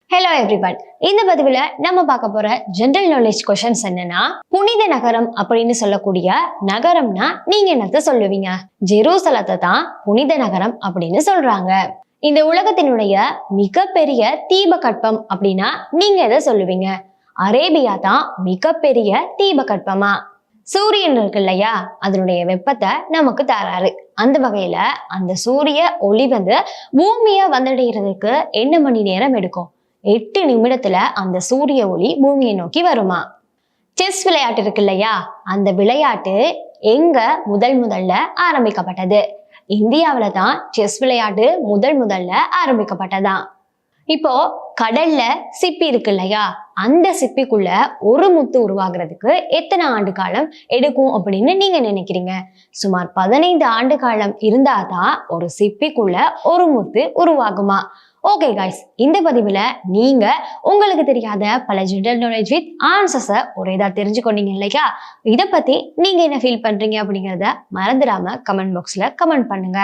Hello everyone. இந்த பதிவுல நம்ம பார்க்க போற ஜெனரல் நாலேஜ் கொஸ்டின்ஸ் என்னன்னா, புனித நகரம் அப்படின்னு சொல்லக்கூடிய நகரம்னா நீங்க என்னத்த சொல்லுவீங்க? ஜெருசலத்தை தான் புனித நகரம் அப்படின்னு சொல்றாங்க. இந்த உலகத்தினுடைய மிகப்பெரிய தீபகற்பம் அப்படின்னா நீங்க எதை சொல்லுவீங்க? அரேபியா தான் மிகப்பெரிய தீபகற்பமா? சூரியன் இருக்கு இல்லையா, அதனுடைய வெப்பத்தை நமக்கு தராரு. அந்த வகையில அந்த சூரிய ஒளி பூமியை வந்தடைகிறதுக்கு என்ன மணி நேரம் எடுக்கும்? 8 நிமிடத்துல அந்த சூரிய ஒளி பூமியை நோக்கி வருமா? செஸ் விளையாட்டு இருக்கு இல்லையா, அந்த விளையாட்டு எங்க முதல்ல ஆரம்பிக்கப்பட்டது? இந்தியாவில தான் செஸ் விளையாட்டு முதல்ல ஆரம்பிக்கப்பட்டதான். இப்போ கடல்ல சிப்பி இருக்கு இல்லையா, அந்த சிப்பிக்குள்ள ஒரு முத்து உருவாகிறதுக்கு எத்தனை ஆண்டு காலம் எடுக்கும் அப்படின்னு நீங்க நினைக்கிறீங்க? சுமார் 15 ஆண்டு காலம் இருந்தாதான் ஒரு சிப்பிக்குள்ள ஒரு முத்து உருவாகுமா? ஓகே காய்ஸ், இந்த பதிவுல நீங்க உங்களுக்கு தெரியாத பல ஜெனரல் நாலேஜ் வித் ஆன்சர்ஸை ஒரே இதா தெரிஞ்சுக்கொண்டீங்க இல்லையா? இதை பத்தி நீங்க என்ன ஃபீல் பண்றீங்க அப்படிங்கிறத மறந்துடாம கமெண்ட் பாக்ஸ்ல கமெண்ட் பண்ணுங்க.